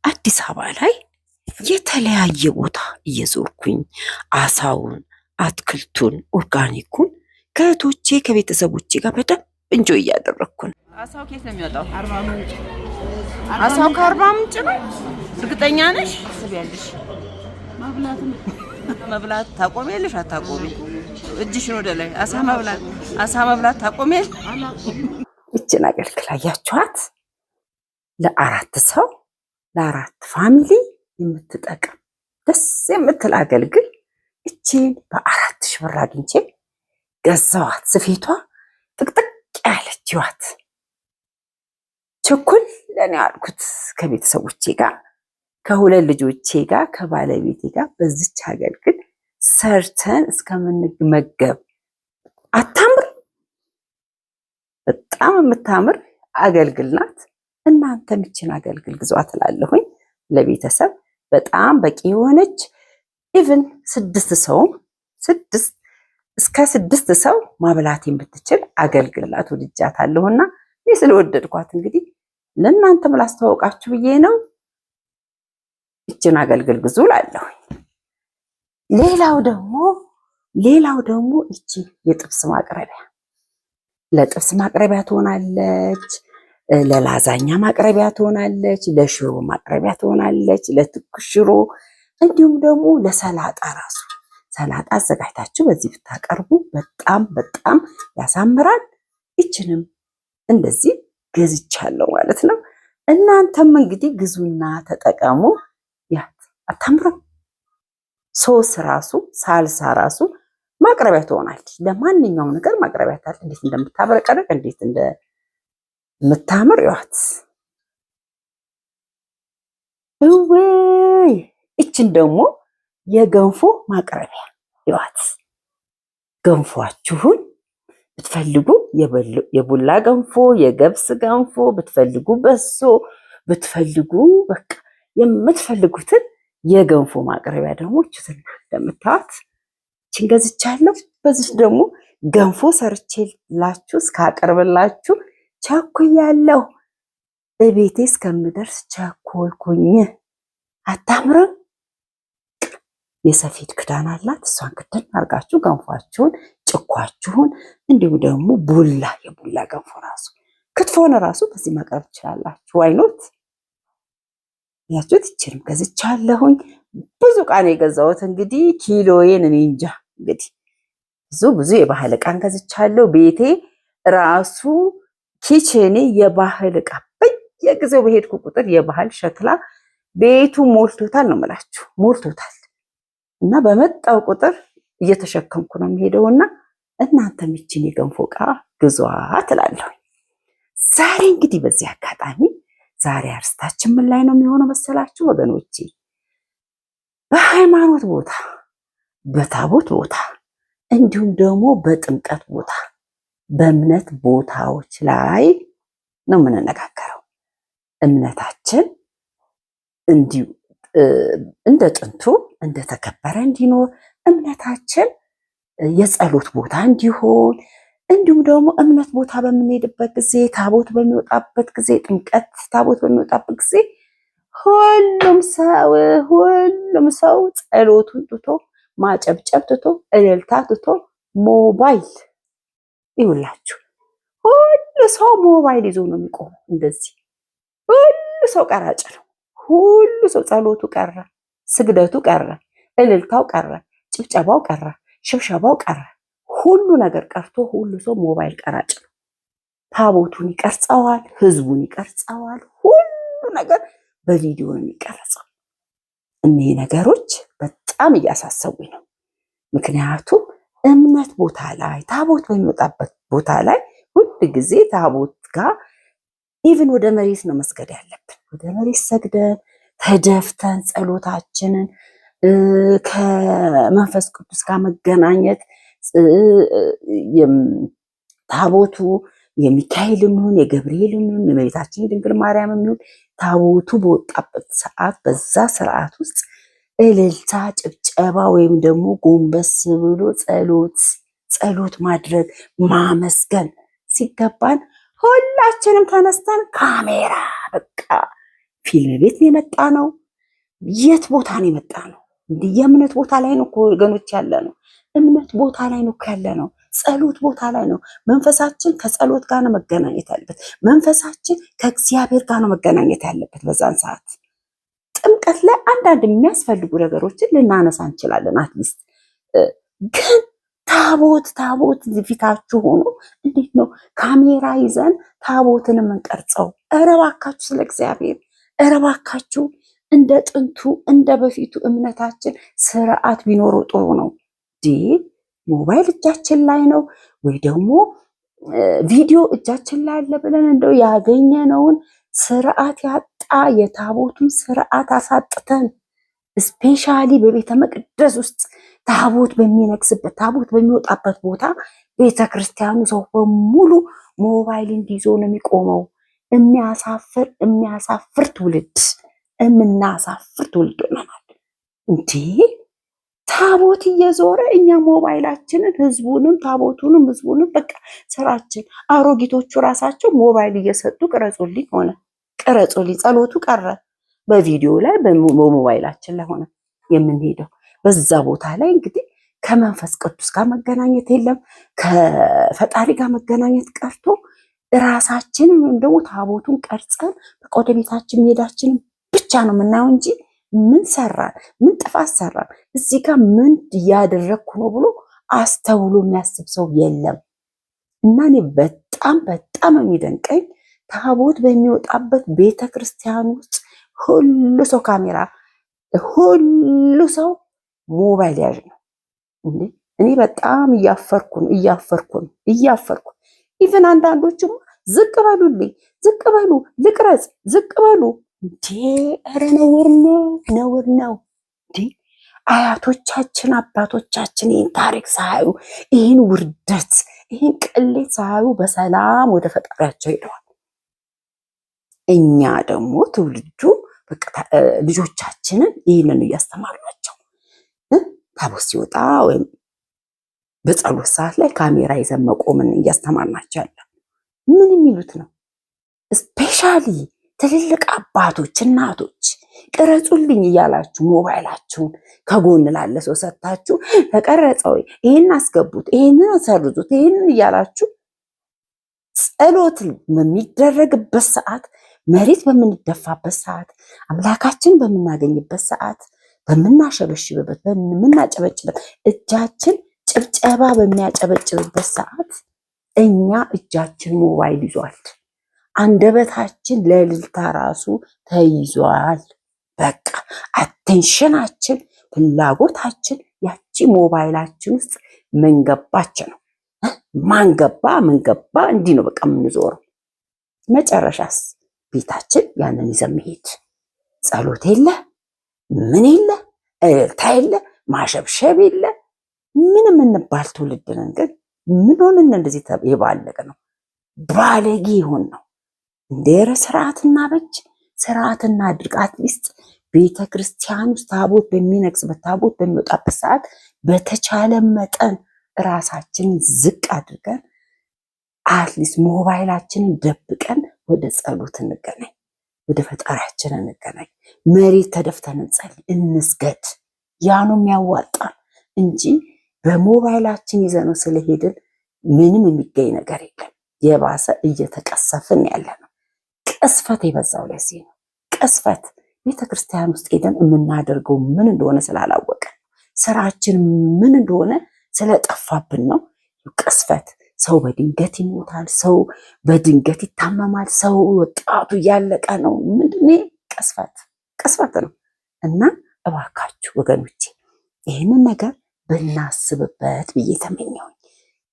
አዲስ አበባ ላይ የተለያየ ቦታ እየዞርኩኝ አሳውን፣ አትክልቱን፣ ኦርጋኒኩን ከእህቶቼ ከቤተሰቦቼ ጋር በደንብ እንጆ እያደረግኩ ነው። አሳው ከየት ነው የሚወጣው? አሳው ከአርባ ምንጭ ነው። እርግጠኛ ነሽ? አስቢያለሽ? መብላት ታቆሚያለሽ? አታቆሚ? እጅሽን ወደ ላይ አሳ መብላት ታቆሚያለሽ? እችን አገልግል አያችኋት? ለአራት ሰው ለአራት ፋሚሊ የምትጠቅም ደስ የምትል አገልግል እችን በ4,000 ብር አግኝቼ ገዛዋት። ስፌቷ ጥቅጥቅ ያለች ይዋት ቸኩል ለኔ አልኩት ከቤተሰቦቼ ጋር ከሁለት ልጆቼ ጋር ከባለቤቴ ጋር በዚች አገልግል ሰርተን እስከምንመገብ አታምር? በጣም የምታምር አገልግል ናት። እናንተ ምችን አገልግል ግዟት እላለሁኝ። ለቤተሰብ በጣም በቂ የሆነች ኢቭን 6 ሰው ማብላት የምትችል አገልግላት ወድጃታለሁና እኔ ስለወደድኳት እንግዲህ ለእናንተም ላስተዋውቃችሁ ብዬ ነው። እችን አገልግል ግዙ እላለሁኝ። ሌላው ደግሞ እቺ የጥብስ ማቅረቢያ ለጥብስ ማቅረቢያ ትሆናለች። ለላዛኛ ማቅረቢያ ትሆናለች። ለሽሮ ማቅረቢያ ትሆናለች። ለትኩስ ሽሮ እንዲሁም ደግሞ ለሰላጣ ራሱ ሰላጣ አዘጋጅታችሁ በዚህ ብታቀርቡ በጣም ያሳምራል። እችንም እንደዚህ ገዝቻለሁ ማለት ነው። እናንተም እንግዲህ ግዙና ተጠቀሙ። ያት አታምርም? ሶስ ራሱ ሳልሳ ራሱ ማቅረቢያ ትሆናለች። ለማንኛውም ነገር ማቅረቢያ ታል እንዴት እንደምታበረቀረቅ እንዴት እንደምታምር ይዋት። ወይ እችን ደግሞ የገንፎ ማቅረቢያ ይዋት። ገንፏችሁን ብትፈልጉ የቡላ ገንፎ፣ የገብስ ገንፎ ብትፈልጉ፣ በሶ ብትፈልጉ፣ በቃ የምትፈልጉትን የገንፎ ማቅረቢያ ደግሞ እችትና እንደምታዩት እችን ገዝቻለሁ። በዚህ ደግሞ ገንፎ ሰርቼላችሁ እስካቀርብላችሁ ቸኩያለሁ። እቤቴ እስከምደርስ ቸኮልኩኝ። አታምርም? የሰፌድ ክዳን አላት። እሷን ክዳን አርጋችሁ ገንፏችሁን፣ ጭኳችሁን እንዲሁም ደግሞ የቡላ ገንፎ ራሱ ክትፎን ራሱ በዚህ ማቅረብ ትችላላችሁ። አይኖት ያችሁት እችንም ገዝቻለሁኝ። ብዙ ዕቃ ነው የገዛሁት። እንግዲህ ኪሎዬን እኔ እንጃ። እንግዲህ ብዙ የባህል ዕቃን ገዝቻለሁ። ቤቴ ራሱ ኪችኔ የባህል ዕቃ በየጊዜው በሄድኩ ቁጥር የባህል ሸክላ ቤቱ ሞልቶታል ነው የምላችሁ፣ ሞልቶታል። እና በመጣው ቁጥር እየተሸከምኩ ነው የሚሄደውና እናንተም ይችን የገንፎ ዕቃ ግዟት እላለሁ። ዛሬ እንግዲህ በዚህ አጋጣሚ ዛሬ አርስታችን ምን ላይ ነው የሚሆነው መሰላችሁ ወገኖቼ? በሃይማኖት ቦታ፣ በታቦት ቦታ እንዲሁም ደግሞ በጥምቀት ቦታ፣ በእምነት ቦታዎች ላይ ነው የምንነጋገረው። እምነታችን እንዲሁ እንደ ጥንቱ እንደተከበረ እንዲኖር፣ እምነታችን የጸሎት ቦታ እንዲሆን፣ እንዲሁም ደግሞ እምነት ቦታ በምንሄድበት ጊዜ፣ ታቦት በሚወጣበት ጊዜ፣ ጥምቀት ታቦት በሚወጣበት ጊዜ ሁሉም ሰው ጸሎቱን ትቶ ማጨብጨብ ትቶ እልልታ ትቶ ሞባይል ይውላችሁ፣ ሁሉ ሰው ሞባይል ይዞ ነው የሚቆመው። እንደዚህ ሁሉ ሰው ቀራጭ ነው። ሁሉ ሰው ጸሎቱ ቀረ፣ ስግደቱ ቀረ፣ እልልታው ቀረ፣ ጭብጨባው ቀረ፣ ሽብሸባው ቀረ። ሁሉ ነገር ቀርቶ ሁሉ ሰው ሞባይል ቀራጭ ነው። ታቦቱን ይቀርጸዋል፣ ህዝቡን ይቀርጸዋል። ሁሉ ነገር በቪዲዮ ነው የሚቀርጸው። እነዚህ ነገሮች በጣም እያሳሰቡኝ ነው። ምክንያቱም እምነት ቦታ ላይ ታቦት በሚወጣበት ቦታ ላይ ሁሉ ጊዜ ታቦት ጋር ኢቭን ወደ መሬት ነው መስገድ ያለብን። ወደ መሬት ሰግደን ተደፍተን ጸሎታችንን ከመንፈስ ቅዱስ ጋር መገናኘት ታቦቱ የሚካኤልም ይሁን የገብርኤልም ይሁን የእመቤታችን የድንግል ማርያም ይሁን ታቦቱ በወጣበት ሰዓት በዛ ስርዓት ውስጥ እልልታ፣ ጭብጨባ ወይም ደግሞ ጎንበስ ብሎ ጸሎት ማድረግ ማመስገን ሲገባን ሁላችንም ተነስተን ካሜራ በቃ ፊልም ቤት ነው የመጣ ነው? የት ቦታ ነው የመጣ ነው? እንዲህ የእምነት ቦታ ላይ ነው እኮ ወገኖች ያለ ነው። እምነት ቦታ ላይ ነው ያለ ነው። ጸሎት ቦታ ላይ ነው። መንፈሳችን ከጸሎት ጋር ነው መገናኘት ያለበት። መንፈሳችን ከእግዚአብሔር ጋር ነው መገናኘት ያለበት በዛን ሰዓት። ጥምቀት ላይ አንዳንድ የሚያስፈልጉ ነገሮችን ልናነሳ እንችላለን። አትሊስት ግን ታቦት ፊታችሁ ሆኖ እንዴት ነው ካሜራ ይዘን ታቦትን የምንቀርጸው? ኧረ እባካችሁ ስለ እግዚአብሔር ኧረ እባካችሁ እንደ ጥንቱ እንደ በፊቱ እምነታችን ስርዓት ቢኖረው ጥሩ ነው። ሞባይል እጃችን ላይ ነው ወይ ደግሞ ቪዲዮ እጃችን ላይ አለ ብለን እንደው ያገኘነውን ስርዓት ያጣ የታቦቱን ስርዓት አሳጥተን ስፔሻሊ በቤተ መቅደስ ውስጥ ታቦት በሚነግስበት ታቦት በሚወጣበት ቦታ ቤተ ክርስቲያኑ ሰው በሙሉ ሞባይል እንዲይዞ ነው የሚቆመው። የሚያሳፍር ትውልድ የምናሳፍር ትውልድ ሆነናል። እንዴ ታቦት እየዞረ እኛ ሞባይላችንን ህዝቡንም ታቦቱንም ህዝቡንም በቃ ስራችን። አሮጊቶቹ ራሳቸው ሞባይል እየሰጡ ቅረጹልኝ ሆነ። ቅረጹልኝ ጸሎቱ ቀረ። በቪዲዮ ላይ በሞባይላችን ላይ ሆነ የምንሄደው። በዛ ቦታ ላይ እንግዲህ ከመንፈስ ቅዱስ ጋር መገናኘት የለም። ከፈጣሪ ጋር መገናኘት ቀርቶ ራሳችንን ወይም ደግሞ ታቦቱን ቀርጸን በቃ ወደ ቤታችን መሄዳችንን ብቻ ነው የምናየው እንጂ ምን ሰራን፣ ምን ጥፋት ሰራን፣ እዚህ ጋር ምን እያደረግኩ ነው ብሎ አስተውሎ የሚያስብ ሰው የለም። እና እኔ በጣም የሚደንቀኝ ታቦት በሚወጣበት ቤተክርስቲያን ውስጥ ሁሉ ሰው ካሜራ፣ ሁሉ ሰው ሞባይል ያዥ ነው። እኔ በጣም እያፈርኩ ነው። ኢቨን አንዳንዶችም ዝቅ በሉልኝ፣ ዝቅ በሉ፣ ልቅረጽ፣ ዝቅ በሉ። ኧረ ነውር ነው። አያቶቻችን አባቶቻችን ይህን ታሪክ ሳያዩ ይህን ውርደት ይህን ቅሌት ሳያዩ በሰላም ወደ ፈጣሪያቸው ሄደዋል። እኛ ደግሞ ትውልዱ ልጆቻችንን ይህንን እያስተማርናቸው ታቦት ሲወጣ ወይም በጸሎት ሰዓት ላይ ካሜራ ይዘን መቆምን እያስተማርናቸው ያለ ምን የሚሉት ነው? ስፔሻሊ ትልልቅ አባቶች እናቶች ቅረጹልኝ እያላችሁ ሞባይላችሁን ከጎን ላለ ሰው ሰጥታችሁ ተቀረጸው፣ ይሄን አስገቡት፣ ይሄንን አሰርዙት፣ ይሄንን እያላችሁ ጸሎት በሚደረግበት ሰዓት፣ መሬት በምንደፋበት ሰዓት፣ አምላካችን በምናገኝበት ሰዓት፣ በምናሸበሽብበት በምናጨበጭበት እጃችን ጭብጨባ በሚያጨበጭብበት ሰዓት እኛ እጃችን ሞባይል ይዟል። አንደበታችን ለእልልታ ራሱ ተይዟል። በቃ አቴንሽናችን፣ ፍላጎታችን ያቺ ሞባይላችን ውስጥ መንገባች ነው። ማንገባ ምንገባ እንዲህ ነው በቃ የምንዞረው። መጨረሻስ ቤታችን ያንን ይዘን መሄድ። ጸሎት የለ፣ ምን የለ፣ እልልታ የለ፣ ማሸብሸብ የለ። ምን የምንባል ትውልድ ነን? ግን ምን ሆነን እንደዚህ የባለቀ ነው? ባለጌ ይሆን ነው እንደ ስርዓትና በጅ ስርዓትና አድርግ። አትሊስት ቤተ ክርስቲያን ውስጥ ታቦት በሚነግስበት ታቦት በሚወጣበት ሰዓት በተቻለ መጠን ራሳችንን ዝቅ አድርገን አትሊስት ሞባይላችንን ደብቀን ወደ ጸሎት እንገናኝ፣ ወደ ፈጣሪያችን እንገናኝ። መሬት ተደፍተን እንጸልይ፣ እንስገድ። ያ ነው የሚያዋጣን እንጂ በሞባይላችን ይዘነው ስለሄድን ምንም የሚገኝ ነገር የለም። የባሰ እየተቀሰፍን ያለ ነው። ቅስፈት የበዛው ለዚህ ነው። ቅስፈት ቤተክርስቲያን ውስጥ ሄደን የምናደርገው ምን እንደሆነ ስላላወቀ፣ ስራችን ምን እንደሆነ ስለጠፋብን ነው። ቅስፈት። ሰው በድንገት ይሞታል። ሰው በድንገት ይታመማል። ሰው ወጣቱ እያለቀ ነው። ምንድን ቅስፈት ነው። እና እባካችሁ ወገኖቼ ይህንን ነገር ብናስብበት ብዬ ተመኘሁኝ።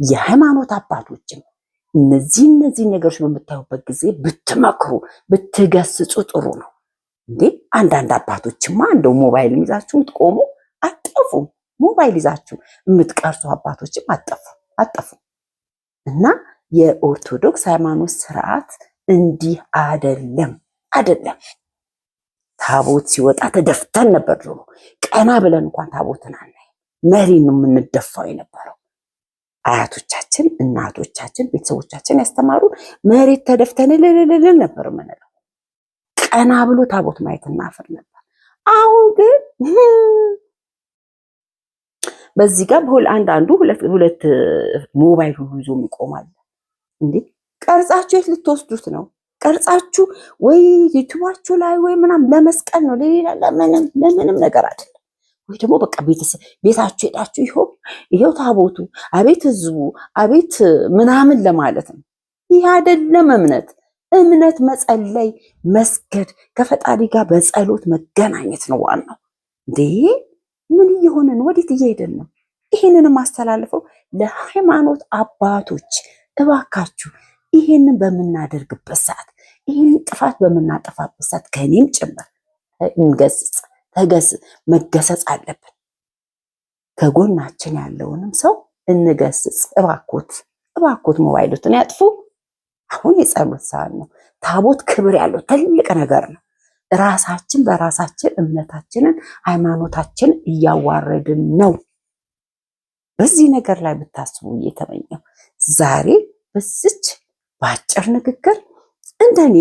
የሃይማኖት አባቶችም እነዚህ ነገሮች በምታዩበት ጊዜ ብትመክሩ ብትገስጹ ጥሩ ነው። አንዳንድ አባቶችማ እንደው ሞባይል ይዛችሁ የምትቆሙ አጠፉ፣ ሞባይል ይዛችሁ የምትቀርሱ አባቶችም አጠፉ። እና የኦርቶዶክስ ሃይማኖት ስርዓት እንዲህ አይደለም። ታቦት ሲወጣ ተደፍተን ነበር ድሮ። ቀና ብለን እንኳን ታቦትን አናይም። መሪ ነው የምንደፋው የነበረው። አያቶቻችን፣ እናቶቻችን፣ ቤተሰቦቻችን ያስተማሩን መሬት ተደፍተን ልልልል ነበር የምንለው። ቀና ብሎ ታቦት ማየት እናፍር ነበር። አሁን ግን በዚህ ጋር አንዳንዱ ሁለት ሞባይል ሁሉ ይዞ ይቆማል። እንዴ ቀርጻችሁ የት ልትወስዱት ነው? ቀርጻችሁ ወይ ዩቲዩባችሁ ላይ ወይ ምናምን ለመስቀል ነው፣ ለሌላ ለምንም ነገር አይደለም። ወይ ደግሞ በቃ ቤታችሁ ሄዳችሁ ይሄው ታቦቱ አቤት ህዝቡ አቤት ምናምን ለማለት ነው። ይህ አይደለም እምነት መጸለይ፣ መስገድ፣ ከፈጣሪ ጋር በጸሎት መገናኘት ነው ዋናው። እንዴ ምን እየሆነን ወዴት እየሄድን ነው? ይሄንንም አስተላልፈው ለሃይማኖት አባቶች እባካችሁ ይሄንን በምናደርግበት ሰዓት፣ ይሄን ጥፋት በምናጠፋበት ሰዓት ከኔም ጭምር መገሰጽ አለብን። ከጎናችን ያለውንም ሰው እንገስጽ። እባኮት ሞባይሉትን ያጥፉ። አሁን የጸሎት ሰዓት ነው። ታቦት ክብር ያለው ትልቅ ነገር ነው። ራሳችን በራሳችን እምነታችንን ሃይማኖታችንን እያዋረድን ነው። በዚህ ነገር ላይ ብታስቡ እየተመኘው ዛሬ በዚች በአጭር ንግግር እንደኔ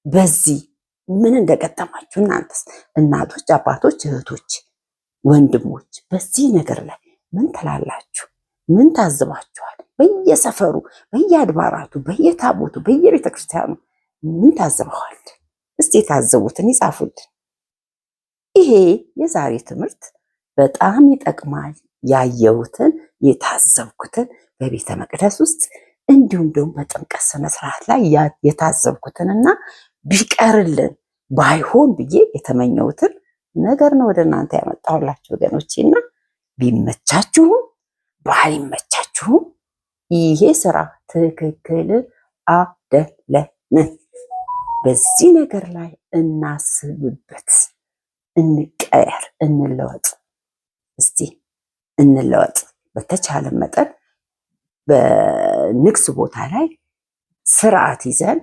በዚህ ምን እንደገጠማችሁ እናንተስ እናቶች፣ አባቶች፣ እህቶች፣ ወንድሞች በዚህ ነገር ላይ ምን ትላላችሁ? ምን ታዝባችኋል? በየሰፈሩ በየአድባራቱ በየታቦቱ በየቤተክርስቲያኑ ምን ታዝበዋል? እስቲ የታዘቡትን ይጻፉልን። ይሄ የዛሬ ትምህርት በጣም ይጠቅማል። ያየሁትን የታዘብኩትን በቤተ መቅደስ ውስጥ እንዲሁም ደግሞ በጥምቀት ስነስርዓት ላይ የታዘብኩትንና ቢቀርልን ባይሆን ብዬ የተመኘሁትን ነገር ነው ወደ እናንተ ያመጣሁላችሁ ወገኖቼና ቢመቻችሁም ባይመቻችሁም ይሄ ስራ ትክክል አይደለም። በዚህ ነገር ላይ እናስብበት፣ እንቀየር፣ እንለወጥ። እስቲ እንለወጥ። በተቻለ መጠን በንግስ ቦታ ላይ ስርዓት ይዘን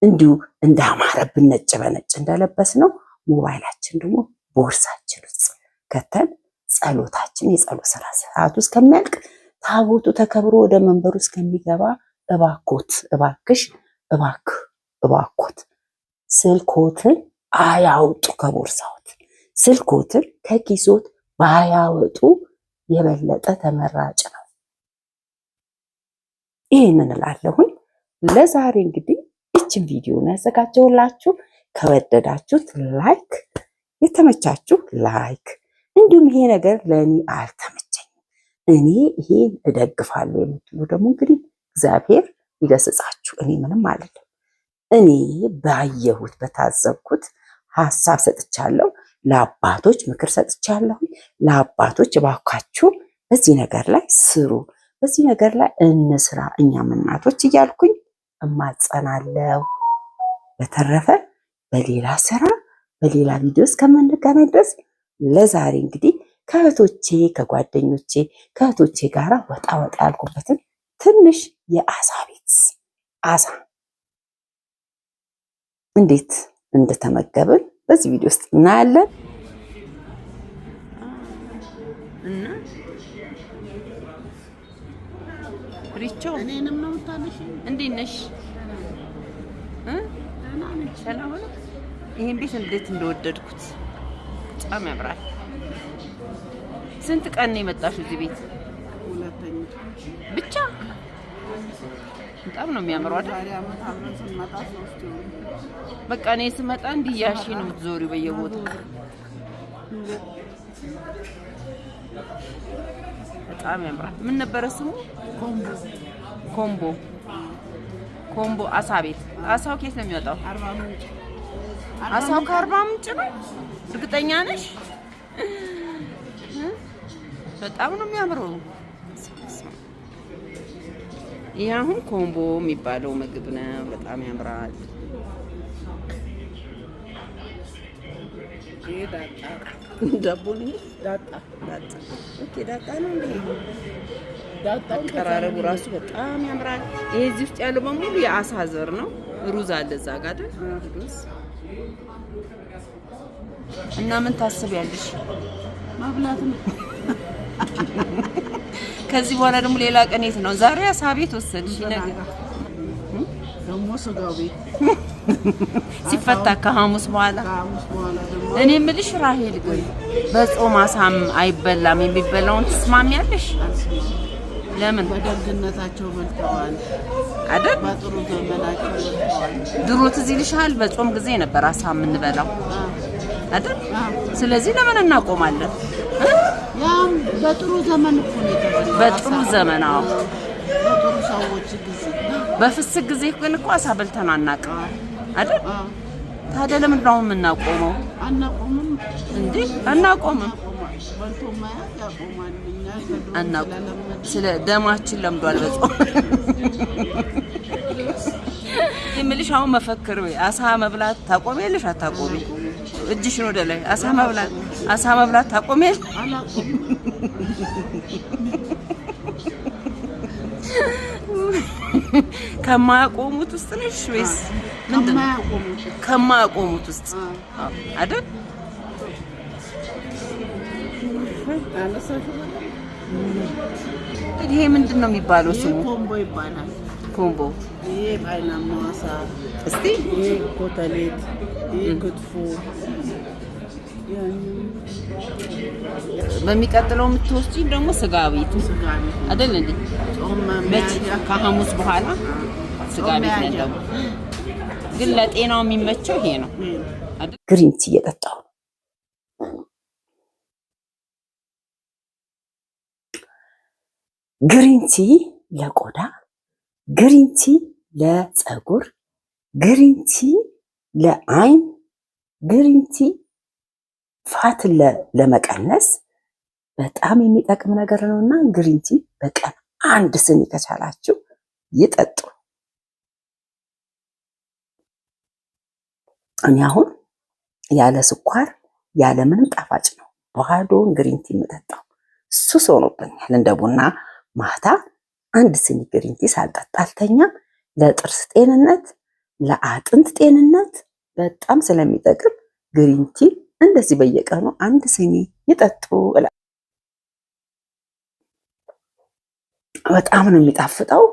እንዲሁ እንዳማረብን ነጭ በነጭ እንደለበስ ነው ሞባይላችን ደግሞ ቦርሳችን ውስጥ ከተን ጸሎታችን የጸሎት ሰዓቱ እስከሚያልቅ ታቦቱ ተከብሮ ወደ መንበሩ እስከሚገባ እባኮት፣ እባክሽ፣ እባኮት ስልኮትን አያውጡ ከቦርሳዎት፣ ስልኮትን ከኪሶት ባያወጡ የበለጠ ተመራጭ ነው። ይህንን እላለሁኝ። ለዛሬ እንግዲህ ይችን ቪዲዮ ነው ያዘጋጀሁላችሁ። ከወደዳችሁት ላይክ፣ የተመቻችሁ ላይክ፣ እንዲሁም ይሄ ነገር ለእኔ አልተመቸኝም እኔ ይሄን እደግፋለሁ የምትሉ ደግሞ እንግዲህ እግዚአብሔር ይገስጻችሁ። እኔ ምንም አይደለም። እኔ ባየሁት በታዘብኩት ሀሳብ ሰጥቻለሁ። ለአባቶች ምክር ሰጥቻለሁ። ለአባቶች እባካችሁ በዚህ ነገር ላይ ስሩ፣ በዚህ ነገር ላይ እንስራ እኛም እናቶች እያልኩኝ እማጸናለሁ። በተረፈ በሌላ ስራ በሌላ ቪዲዮ እስከምንገናኝ ድረስ ለዛሬ እንግዲህ ከእህቶቼ ከጓደኞቼ ከእህቶቼ ጋር ወጣ ያልኩበትን ትንሽ የአሳ ቤት አሳ እንዴት እንደተመገብን በዚህ ቪዲዮ ውስጥ እናያለን። እና ሪቾ እኔንም ነው ታለሽ እንዴት ነሽ? ሰላም ነው። ይሄን ቤት እንዴት እንደወደድኩት በጣም ያምራል። ስንት ቀን ነው የመጣሽው እዚህ ቤት? ሁለተኛ ብቻ። በጣም ነው የሚያምረው አይደል? በቃ እኔ ስመጣ እንዲህ ያሺ ነው የምትዞሪው በየቦታው። በጣም ያምራል። ምን ነበረ ስሙ? ኮምቦ አሳ ቤት። አሳው ከየት ነው የሚወጣው? አሳው ከአርባ ምንጭ ነው? እርግጠኛ ነሽ? በጣም ነው የሚያምረው። ይሄ አሁን ኮምቦ የሚባለው ምግብ ነው። በጣም ያምራል። ዳቦ ነው ዳጣ። ኦኬ ዳጣ ነው እንዴ? ዳጣ አቀራረቡ ራሱ በጣም ያምራል። ይሄ እዚህ ውስጥ ያለው በሙሉ የአሳ ዘር ነው። ሩዝ አለ እዛ ጋር አይደል? እና ምን ታስቢያለሽ? ማብላት ነው። ከዚህ በኋላ ደግሞ ሌላ ቀን የት ነው? ዛሬ አሳ ቤት ወሰድሽ፣ ነገ ደግሞ ስጋው ቤት ሲፈታ ከሐሙስ በኋላ እኔ የምልሽ ራሄል ግን በጾም አሳም አይበላም የሚበላውን ትስማሚያለሽ? ለምን? በደግነታቸው በልተዋል አይደል? በጥሩ ዘመናቸው በልተዋል። ድሮ ትዝ ይልሻል በጾም ጊዜ ነበር አሳ የምንበላው አይደል? ስለዚህ ለምን እናቆማለን? ያም በጥሩ ዘመን እኮ ነው የተበላው። በጥሩ ዘመን አዎ፣ በጥሩ ሰዎች ጊዜ። በፍስክ ጊዜ ግን እኮ አሳ በልተን አናውቅም አይደል? ታዲያ ለምን ነው የምናቆመው? አናቆምም እንዴ? አናቆምም። በልቶ ማያት ያቆማል። እኛ አናቆም። ስለ ደማችን ለምዷል በጾም የምልሽ አሁን መፈክር ወይ አሳ መብላት ታቆሚያለሽ አታቆሚ? እጅሽን ወደ ላይ አሳ መብላት ታቆሚያለሽ? ከማያቆሙት ውስጥ ነሽ ወይስ ምንድን ነው? ከማያቆሙት ውስጥ አይደል? ይሄ ምንድን ነው የሚባለው ስሙ? ኮምቦ ይባላል። ኮምቦ። ይሄ ፓይናማ አሳ፣ እስቲ ይሄ ኮተሌት፣ ይሄ ክትፎ። በሚቀጥለው የምትወስጂ ደግሞ ስጋ ቤት አይደል እንዴ? መች ከሐሙስ በኋላ ስጋ ቤት ነው ደግሞ። ግን ለጤናው የሚመቸው ይሄ ነው አይደል? ግሪን ቲ እየጠጣሁ ግሪን ቲ ለቆዳ፣ ግሪን ቲ ለፀጉር፣ ግሪን ቲ ለአይን፣ ግሪን ቲ ፋትን ለመቀነስ በጣም የሚጠቅም ነገር ነውና ግሪን ቲ በቀን 1 ስኒ ከቻላችሁ ይጠጡ። እኔ አሁን ያለ ስኳር ያለ ምንም ጣፋጭ ነው ባዶን ግሪን ቲ የምጠጣው። ሱስ ሆኖብኛል። እንደ ቡና ማታ 1 ስኒ ግሪን ቲ ሳልጠጣ አልተኛም። ለጥርስ ጤንነት፣ ለአጥንት ጤንነት በጣም ስለሚጠቅም ግሪን ቲ እንደዚህ በየቀኑ 1 ስኒ ይጠጡ። በጣም ነው የሚጣፍጠው።